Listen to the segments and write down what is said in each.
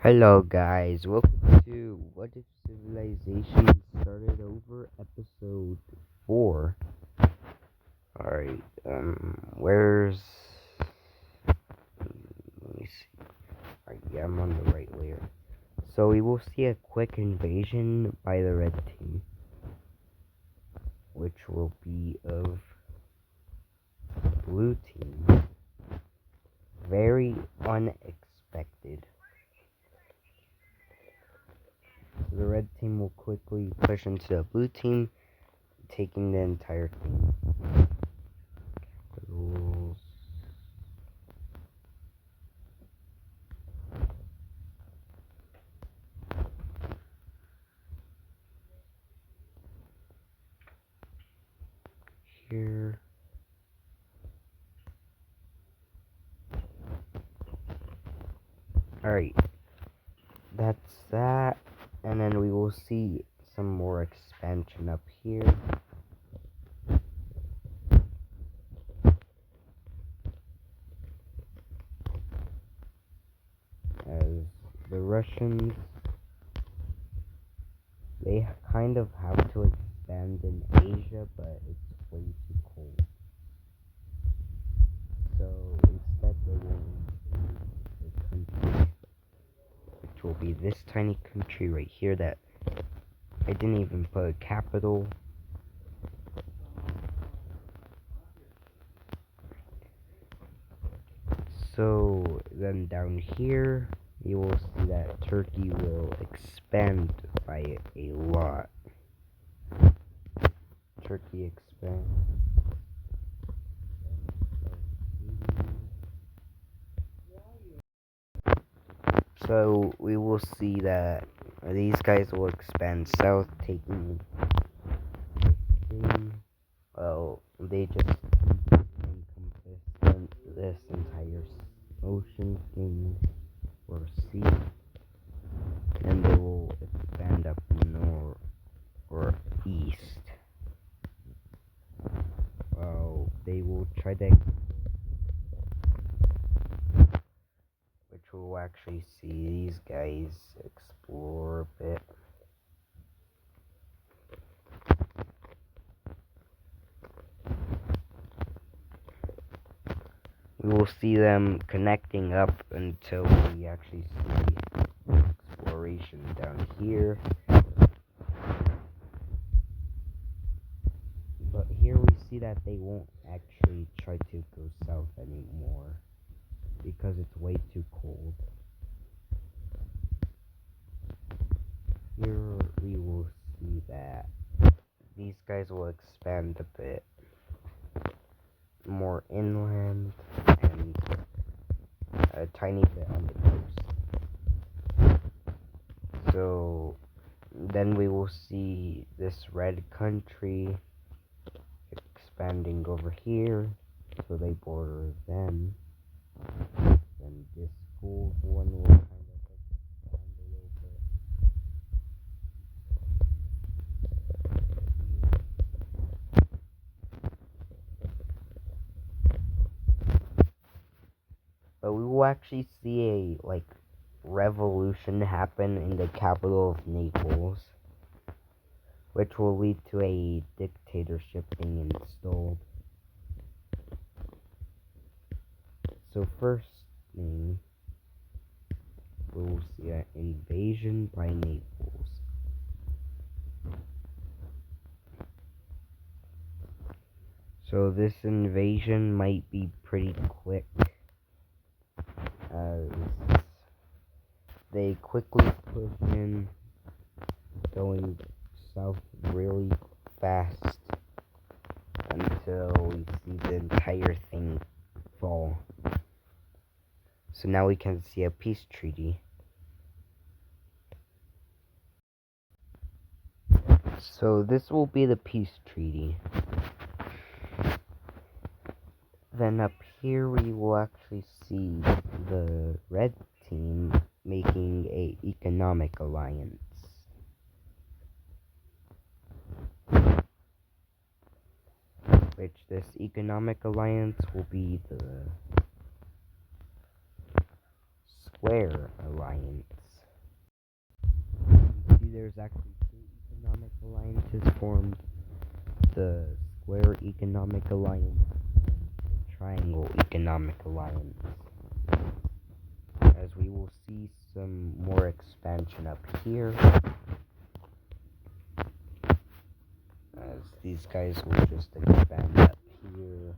Hello, guys. Welcome to What If Civilization Started Over, episode 4. Alright, where's. Let me see. Alright, yeah, I'm on the right layer. So, we will see a quick invasion by the red team, which will be of blue team. Very unexpected. So the red team will quickly push into the blue team, taking the entire team. Rules. Here. Alright, that's that, and then we will see some more expansion up here. As the Russians, they kind of have to expand in Asia, but it's way too cold. So instead they will invade the country, which will be this tiny country right here that I didn't even put a capital. So then down here, you will see that Turkey will expand by a lot. Turkey expands. So we will see that these guys will expand south, taking well, they just encompass this entire ocean thing or sea, and they will expand up north or east. Well, they will try to, which we'll actually see these guys explore a bit. We will see them connecting up until we actually see exploration down here. But here we see that they won't actually try to go south anymore because it's way too cold. Here we will see that these guys will expand a bit more inland and a tiny bit on the coast. So then we will see this red country expanding over here, so they border them. Then this gold one will kind of expand a little bit. But we will actually see a revolution happen in the capital of Naples, which will lead to a dictatorship being installed. So first thing, we will see an invasion by Naples. So this invasion might be pretty quick, as they quickly push in, going south really fast until we see the entire thing fall. So now we can see a peace treaty. So this will be the peace treaty. Then up here we will actually see the red team making a economic alliance. Which this economic alliance will be the Square Alliance. there's actually two economic alliances formed: the Square Economic Alliance and the Triangle Economic Alliance. As we will see some more expansion up here, as these guys will just expand up here.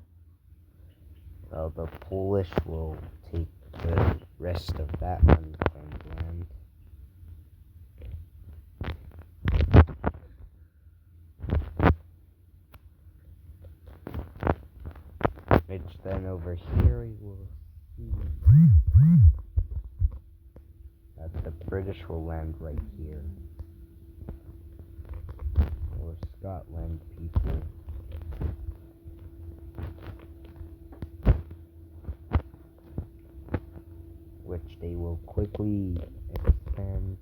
Well, the Polish will take the rest of that unclaimed land. Which then over here we will see that the British will land right here. Or Scotland people. Which they will quickly expand,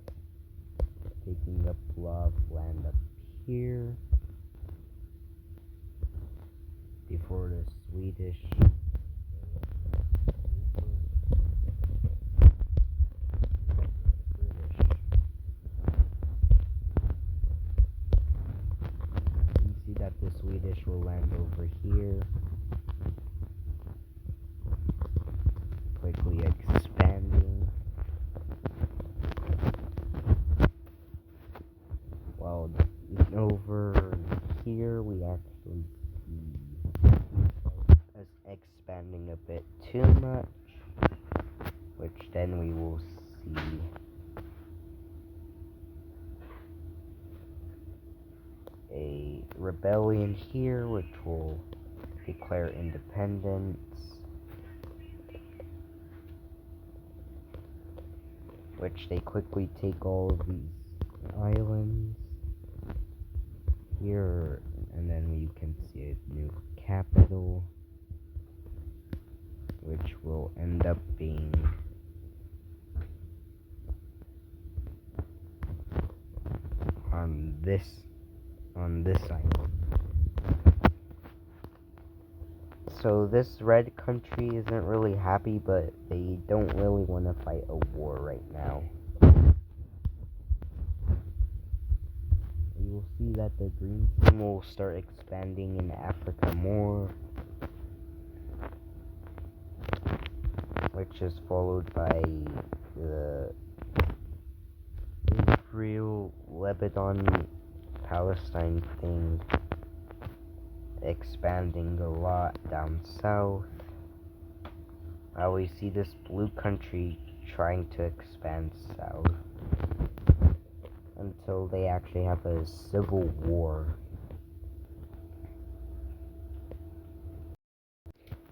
taking up a lot of land up here before the Swedish British. You see that the Swedish will land over here, quickly expanding. While over here we actually see us expanding a bit too much, which then we will see a rebellion here, which will declare independence, which they quickly take all of these islands here, and then you can see a new capital, which will end up being on this island. So this red country isn't really happy, but they don't really want to fight a war right now. You will see that the green team will start expanding in Africa more, which is followed by the Israel, Lebanon, Palestine thing expanding a lot down south. We see this blue country trying to expand south until they actually have a civil war.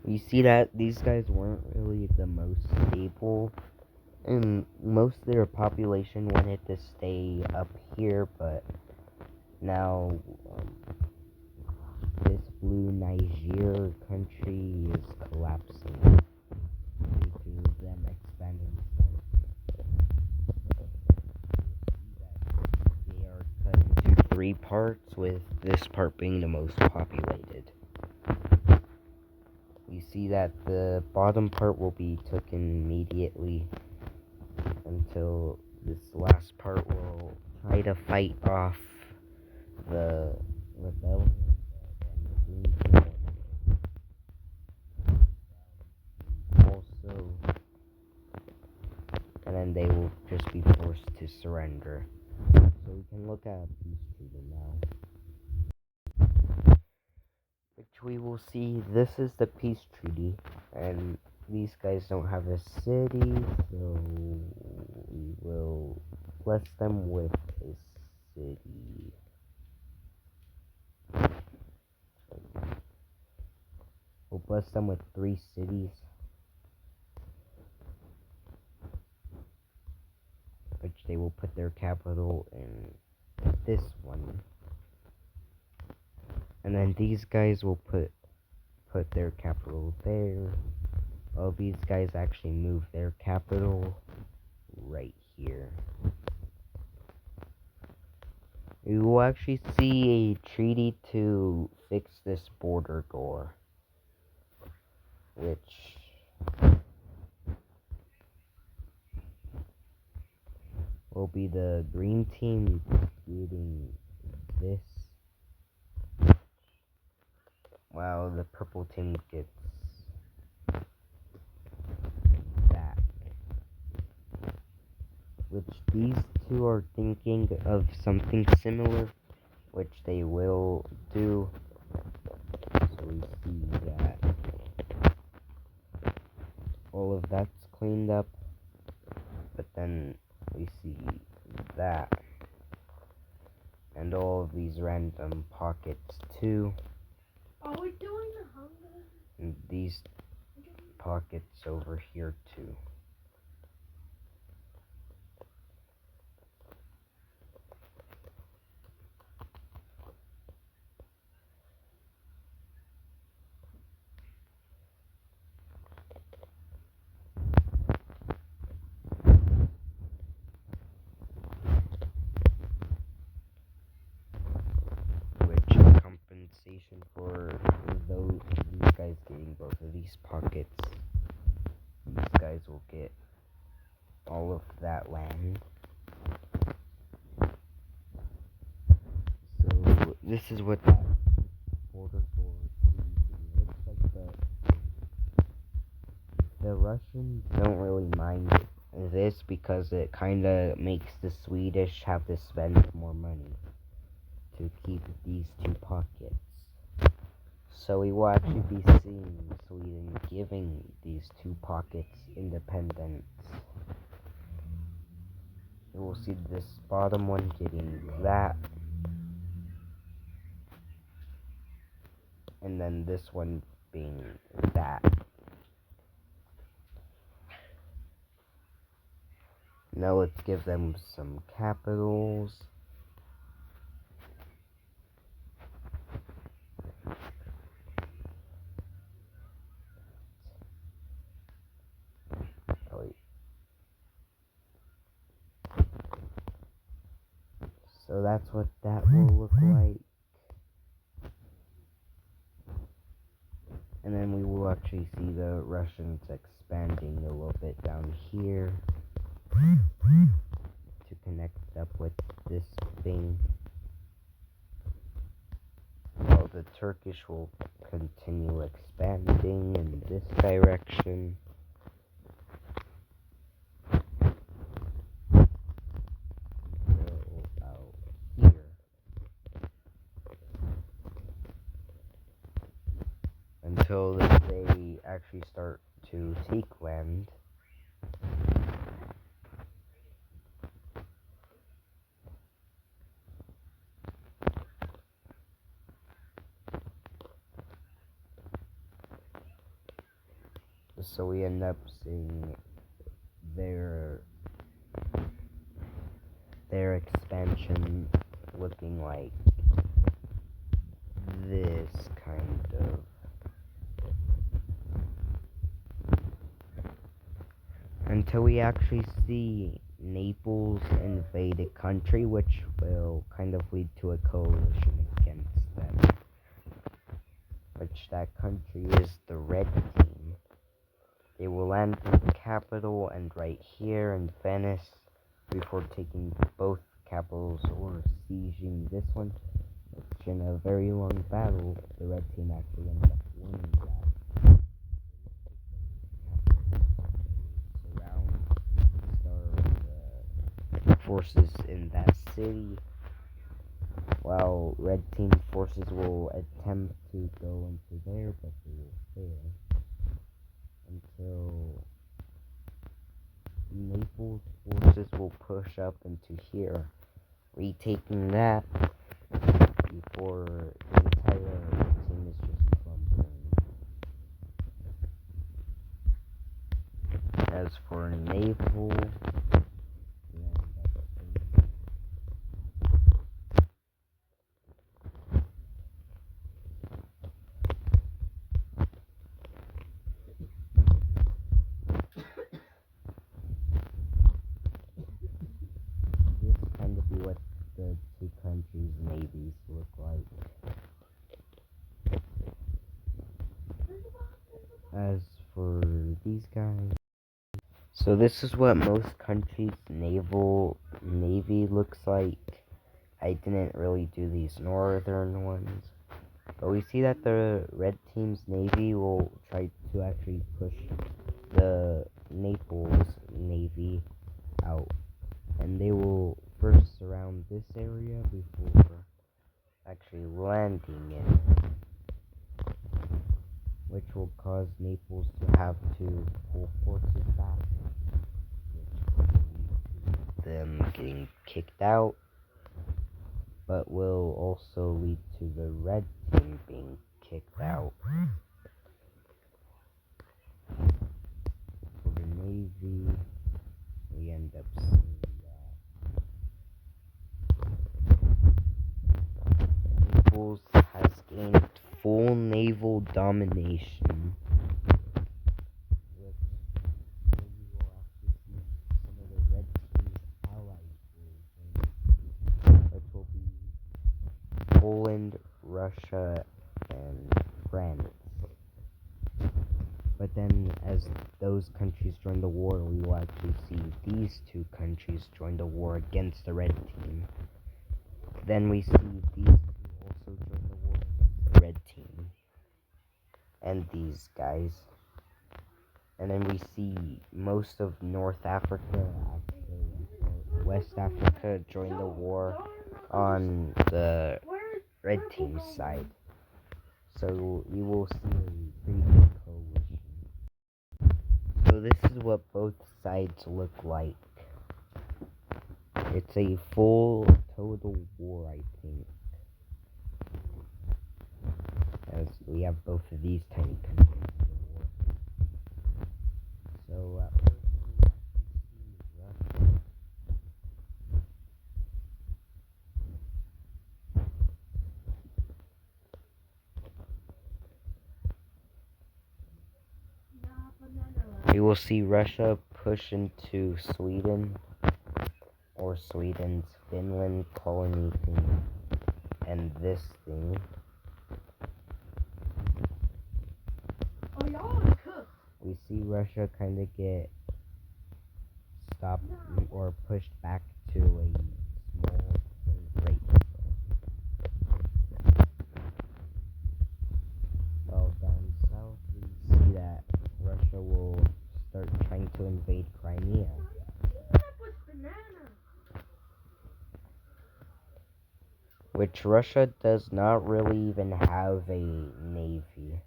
We see that these guys weren't really the most stable, and most of their population wanted to stay up here, but now this blue Niger country is collapsing due to them expanding south. They are cut into three parts, with this part being the most populated. We see that the bottom part will be taken immediately until this last part will try to fight off the rebellion. And then they will just be forced to surrender. So we can look at a peace treaty now, which we will see. This is the peace treaty, and these guys don't have a city, so we will bless them with a city. We'll bless them with 3 cities, which they will put their capital in this one. And then these guys will put their capital there. Well, these guys actually move their capital right here. We will actually see a treaty to fix this border gore, which will be the green team getting this, while the purple team gets that. Which these two are thinking of something similar, which they will do. So we see that all of that's cleaned up, but then we see that, and all of these random pockets too. Are we doing the hunger? And these pockets over here too. Which compensation for these guys getting both of these pockets. These guys will get all of that land. So this is what that border looks like. The Russians don't really mind this because it kind of makes the Swedish have to spend more money to keep these two pockets. So we will actually be seeing Sweden giving these two pockets independence. We will see this bottom one getting that, and then this one being that. Now let's give them some capitals. Oh, wait. So that's what that will look like. And then we will actually see the Russians expanding a little bit down here to connect up with this thing. While the Turkish will continue expanding in this direction. Until out here. Until they actually start to take land. So we end up seeing their expansion looking like this kind of. Until we actually see Naples invade a country, which will kind of lead to a coalition against them. Which that country is the Red Team. They will land in the capital and right here in Venice before taking both capitals or sieging this one. Which in a very long battle, the Red Team actually ended up winning that. Forces in that city, while Red Team forces will attempt to go into there, but they will fail until Naples forces will push up into here, retaking that before the entire team is just crumbling. As for Naples, what the two countries' navies look like. As for these guys, so this is what most countries' naval navy looks like. I didn't really do these northern ones. But we see that the red team's navy will try to actually push the Naples navy out. And they will first surround this area before actually landing it, which will cause Naples to have to pull forces back, which will lead to them getting kicked out, but will also lead to the red team being kicked out. For the navy, we end up seeing that Naples has gained full naval domination, which you will actually see some of the red team's allies, which will be Poland, Russia, and France. But then, as those countries join the war, we will actually see these two countries join the war against the red team. Then we see these two also join the war against the red team. And these guys. And then we see most of North Africa, actually, West Africa, join the war on the red team's side. So we will see a pretty big coalition. So this is what both sides look like. It's a full total war, I think. As we have both of these tiny countries in the war. So at first we actually see Russia. We will see Russia push into Sweden, or Sweden's Finland colony thing, and this thing. We see Russia kind of get stopped or pushed back to a small break. Well, down south we see that Russia will start trying to invade Crimea. Which Russia does not really even have a navy.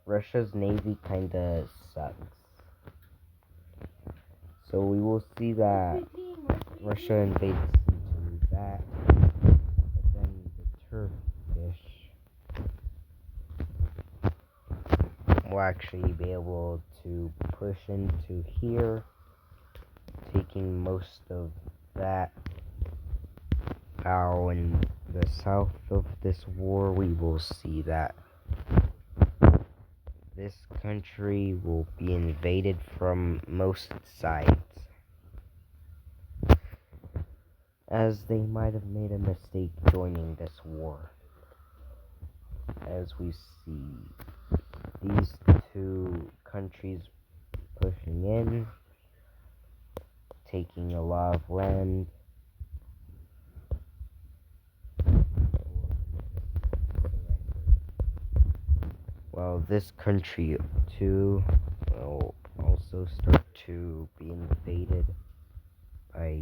Russia's navy kinda sucks. So we will see that Russia invades into that, but then the Turkish will actually be able to push into here, taking most of that. Now in the south of this war, we will see that this country will be invaded from most sides, as they might have made a mistake joining this war. As we see these two countries pushing in, taking a lot of land. Well, this country too will also start to be invaded by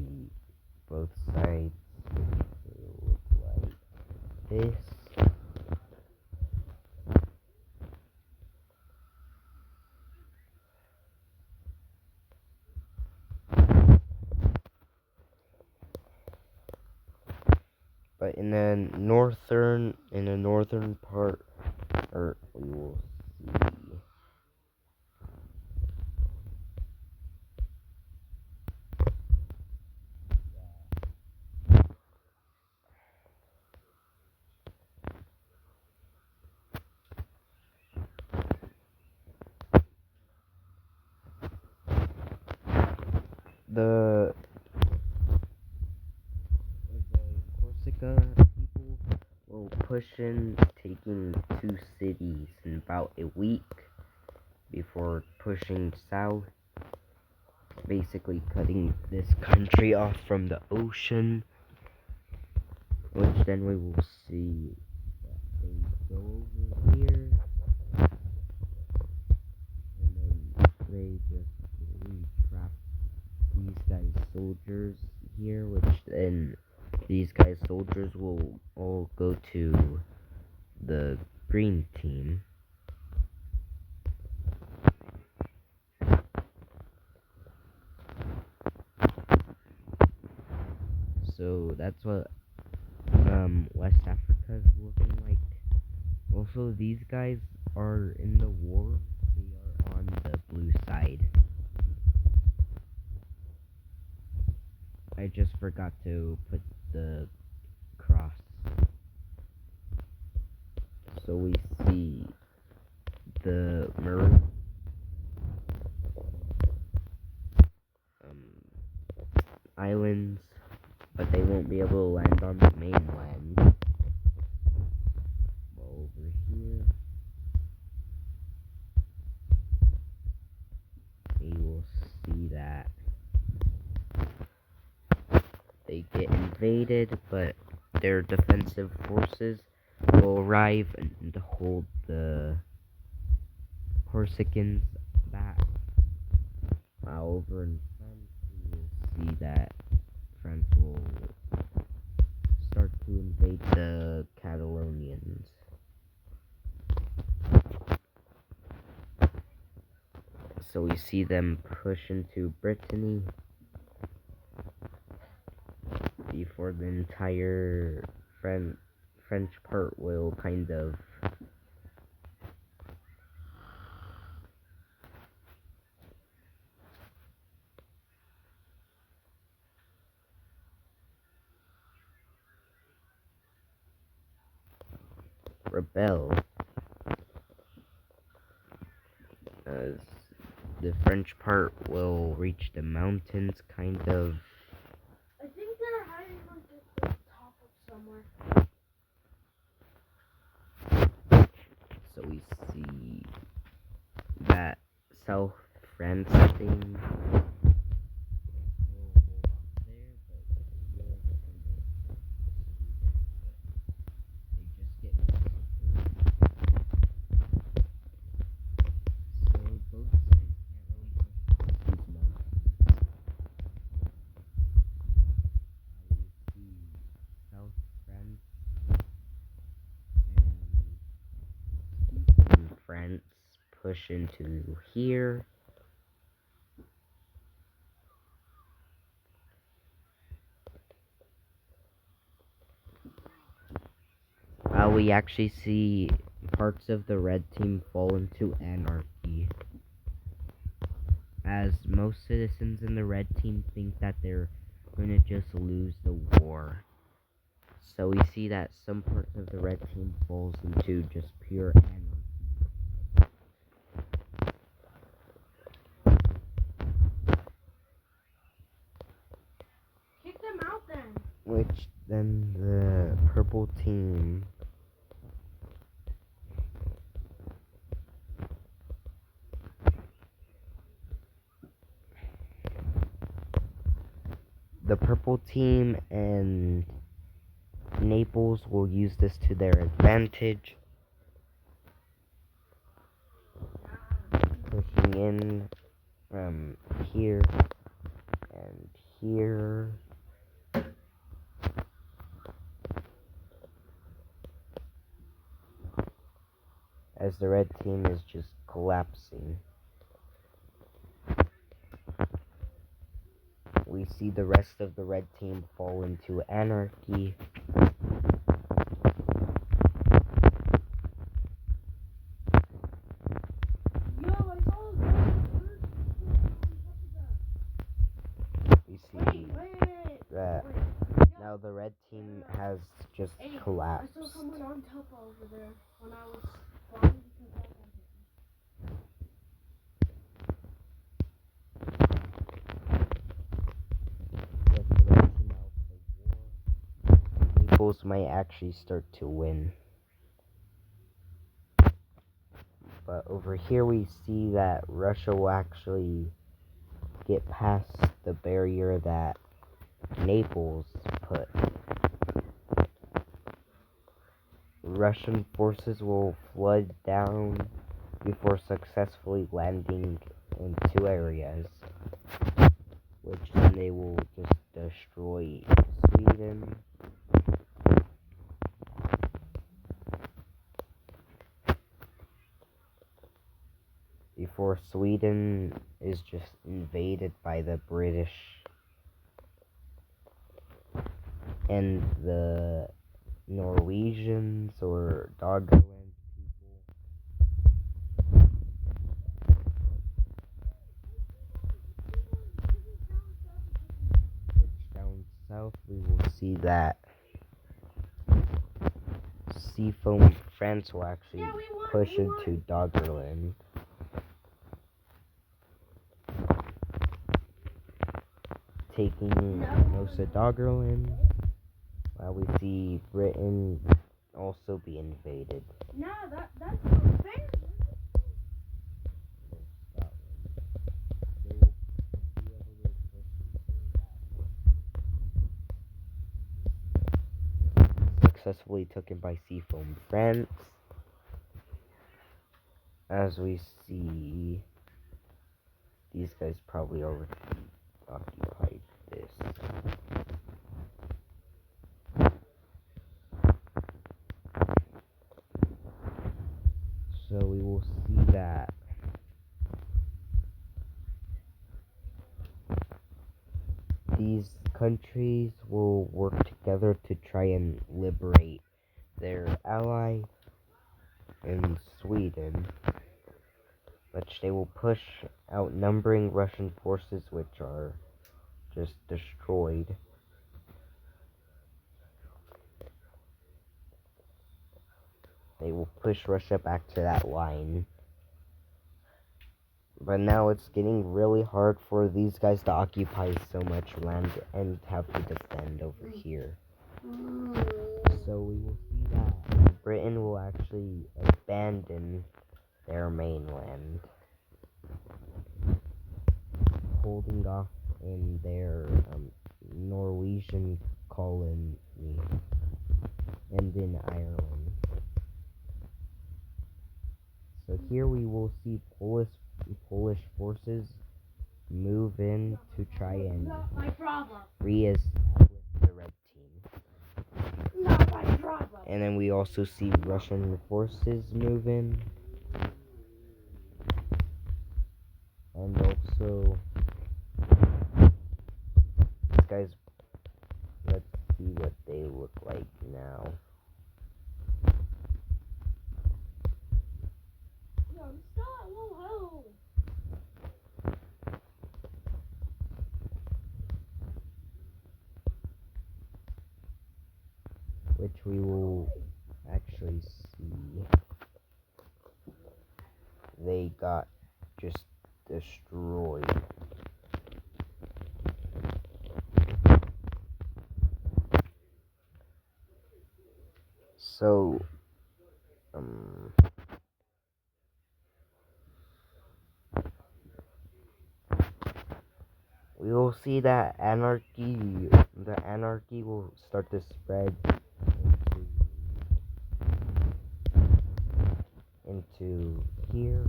both sides, which will look like this. But in the northern part, or we will see the Corsica people will push in, taking 2 cities in about a week before pushing south. basically cutting this country off from the ocean, which then we will see that they go over here, and then they just really trap these guys' soldiers here, which then these guys' soldiers will all go to the green team. So that's what West Africa is looking like. Also, these guys are in the war. They are on the blue side. I just forgot to put the cross. So we see the maroon islands, but they won't be able to land on the mainland. Over here, we will see that they get invaded, but their defensive forces will arrive and hold the Corsicans back. Over in France, we will see that France will start to invade the Catalonians. So we see them push into Brittany before the entire French part will kind of rebel, as the French part will reach the mountains, kind of. I think they're hiding like at the top of somewhere. So we see that South France thing. France push into here. We actually see parts of the red team fall into anarchy, as most citizens in the red team think that they're going to just lose the war. So we see that some parts of the red team falls into just pure anarchy. Kick them out then. Which then the purple team and Naples will use this to their advantage, pushing in from here and here. As the red team is just collapsing. We see the rest of the red team fall into anarchy. We see that now the red team has just collapsed. I saw someone on top over there when I was flying. Naples might actually start to win. But over here we see that Russia will actually get past the barrier that Naples put. Russian forces will flood down before successfully landing in two areas, which then they will just destroy Sweden. Before Sweden is just invaded by the British and the Norwegians or Doggerland people. Which down south we will see that Seafoam France will actually push into Doggerland. Taking most of Doggerland, while we see Britain also be invaded. No, that's not fair. Successfully taken by Seafoam France. As we see, these guys probably already occupied this. So we will see that these countries will work together to try and liberate their ally in Sweden, which they will push outnumbering Russian forces, which are just destroyed. They will push Russia back to that line. But now it's getting really hard for these guys to occupy so much land and have to defend over here. So we will see that Britain will actually abandon their mainland, holding off in their Norwegian colony and in Ireland. So here we will see Polish forces move in to try and re-establish the red team. Not my problem. And then we also see Russian forces move in. And also, these guys, let's see what they look like now. Which we will actually see. They got just destroyed. So, we will see that the anarchy will start to spread into here.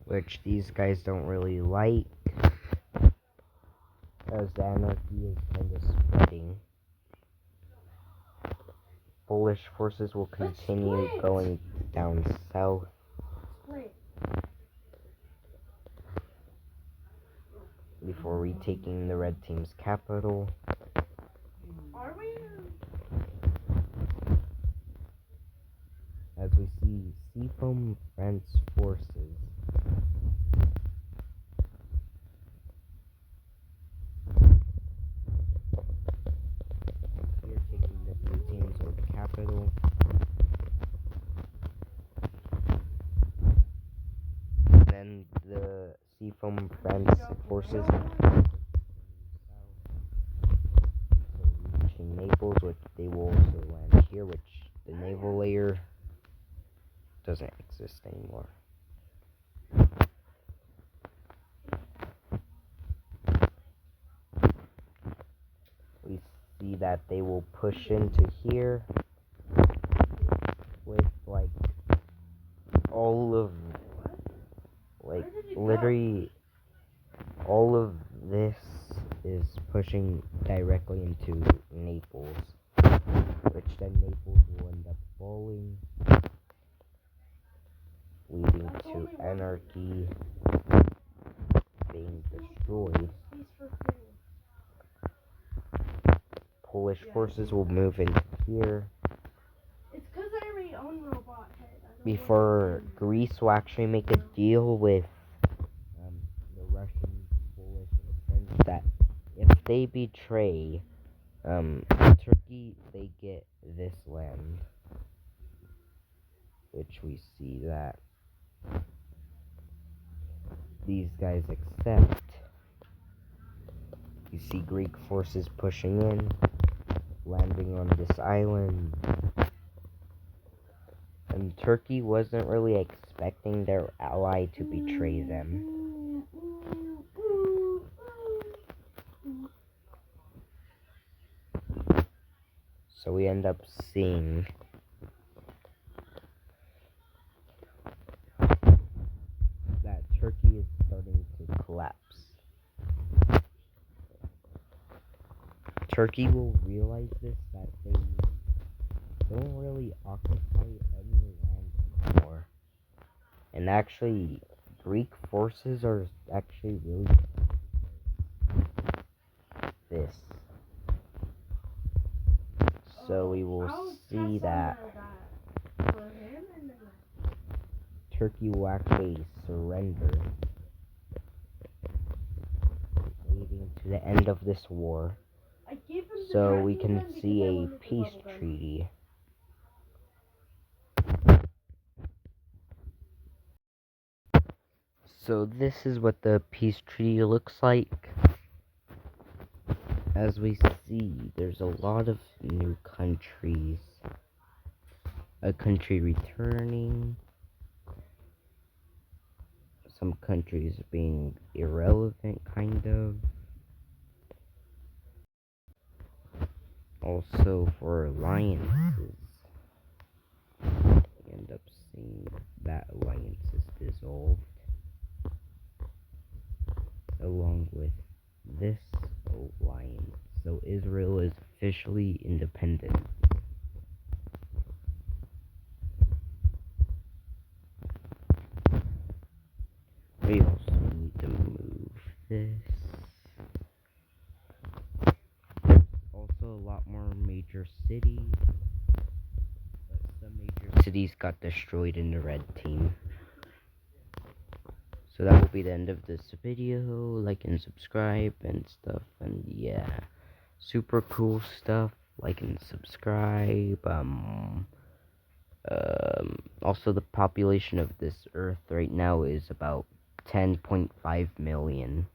Which these guys don't really like, as the anarchy is kind of spreading. Polish forces will continue going down south. Before retaking the red team's capital. Are we? As we see Seafoam France forces here taking the blue teams or the capital. And then the Seafoam France forces reaching Naples, which they will also land here, which the naval layer doesn't exist. exist anymore. We see that they will push into here with like all of literally all of this is pushing directly into Naples, which then Naples will end up falling, leading to anarchy being destroyed. Polish forces will move in here before Greece will actually make a deal with the Russians, Polish, in the sense that if they betray Turkey, they get this land, which we see that these guys accept. You see Greek forces pushing in, landing on this island, and Turkey wasn't really expecting their ally to betray them. So we end up seeing that Turkey is starting to collapse. Turkey will realize this, that they don't really occupy any land anymore. And actually, Greek forces are actually really this. So we will see that Turkey will actually surrender, leading to the end of this war. So we can see a peace treaty. So this is what the peace treaty looks like. As we see, there's a lot of new countries. A country returning. Some countries being irrelevant, kind of. Also, for alliances, we end up seeing that alliance is dissolved, along with this alliance. So Israel is officially independent. We also need to move this. Also, a lot more major cities, but some major cities got destroyed in the red team. So that will be the end of this video. Like and subscribe and stuff, and yeah, super cool stuff. Like and subscribe. Also, the population of this earth right now is about 10.5 million.